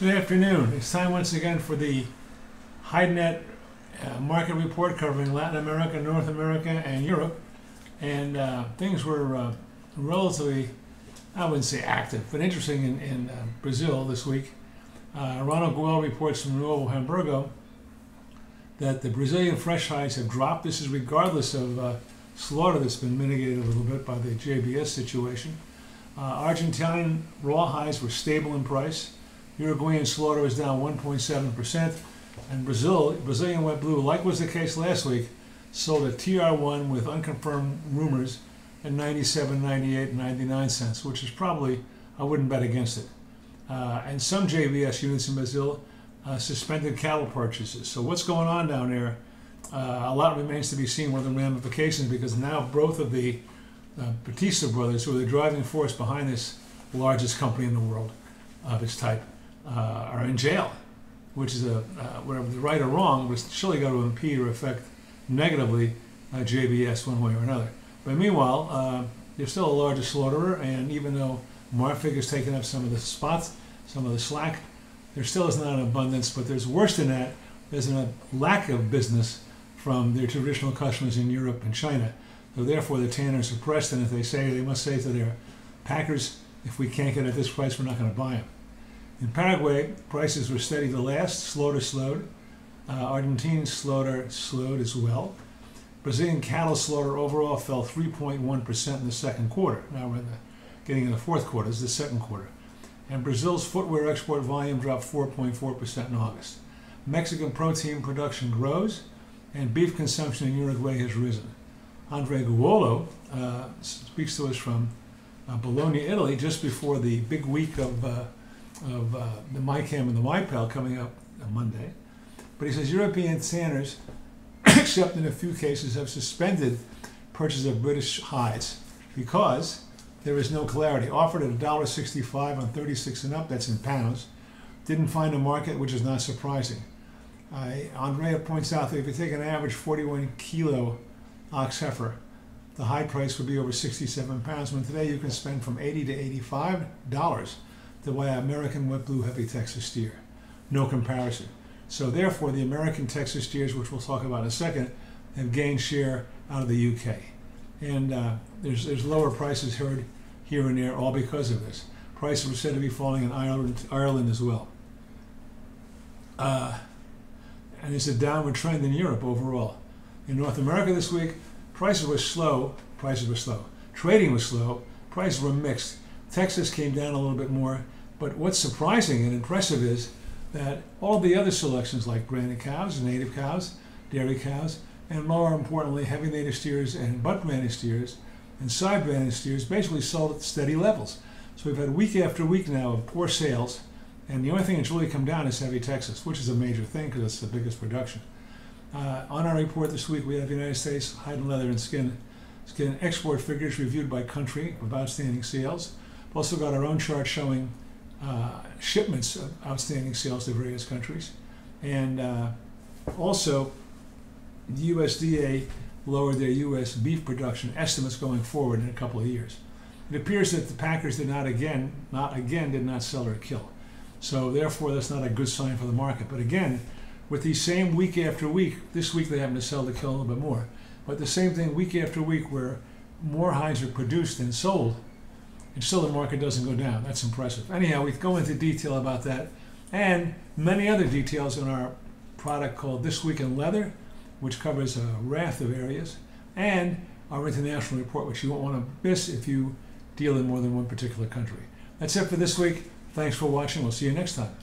Good afternoon. It's time once again for the HideNet market report covering Latin America, North America, and Europe. And things were relatively, I wouldn't say active, but interesting in Brazil this week. Ronald Goel reports from Novo Hamburgo that the Brazilian fresh hides have dropped. This is regardless of slaughter that's been mitigated a little bit by the JBS situation. Argentine raw hides were stable in price. Uruguayan slaughter was down 1.7%, and Brazilian wet blue, like was the case last week, sold at TR1 with unconfirmed rumors at 97, 98, 99 cents, which is probably, I wouldn't bet against it. And some JBS units in Brazil suspended cattle purchases. So what's going on down there? A lot remains to be seen. What are the ramifications? Because now both of the Batista brothers, who are the driving force behind this largest company in the world of its type, are in jail, which is whether they're right or wrong, was surely going to impede or affect negatively JBS one way or another. But meanwhile, they're still the largest slaughterer, and even though Marfrig has taken up some of the spots, some of the slack, there still is not an abundance. But there's worse than that. There's a lack of business from their traditional customers in Europe and China. So therefore, the tanners are pressed, and if they must say to their packers, if we can't get at this price, we're not going to buy them. In Paraguay, prices were steady to last. Slaughter slowed. Argentine slaughter slowed as well. Brazilian cattle slaughter overall fell 3.1% in the second quarter. Now we're getting in the fourth quarter. This is the second quarter. And Brazil's footwear export volume dropped 4.4% in August. Mexican protein production grows, and beef consumption in Uruguay has risen. Andre Guolo speaks to us from Bologna, Italy, just before the big week of the MyCam and the MyPal coming up on Monday. But he says European tanners, except in a few cases, have suspended purchase of British hides because there is no clarity. Offered at $1.65 on 36 and up, that's in pounds. Didn't find a market, which is not surprising. Andrea points out that if you take an average 41 kilo ox heifer, the hide price would be over 67 pounds, when today you can spend from $80 to $85 to buy an American wet blue heavy Texas steer. No comparison. So therefore, the American Texas steers, which we'll talk about in a second, have gained share out of the UK. And there's lower prices heard here and there, all because of this. Prices were said to be falling in Ireland as well. And there's a downward trend in Europe overall. In North America this week, prices were slow. Trading was slow. Prices were mixed. Texas came down a little bit more. But what's surprising and impressive is that all the other selections, like branded cows, native cows, dairy cows, and more importantly, heavy native steers and butt branded steers and side branded steers, basically sold at steady levels. So we've had week after week now of poor sales, and the only thing that's really come down is heavy Texas, which is a major thing because it's the biggest production. On our report this week, we have the United States hide and leather and skin export figures reviewed by country of outstanding sales. We've also got our own chart showing shipments of outstanding sales to various countries. And also, the USDA lowered their U.S. beef production estimates going forward in a couple of years. It appears that the packers did not sell or kill. So therefore, that's not a good sign for the market. But again, with the same week after week, this week they happen to sell to kill a little bit more. But the same thing week after week where more hides are produced than sold, and still the market doesn't go down. That's impressive. Anyhow, we go into detail about that and many other details in our product called This Week in Leather, which covers a raft of areas, and our international report, which you won't want to miss if you deal in more than one particular country. That's it for this week. Thanks for watching. We'll see you next time.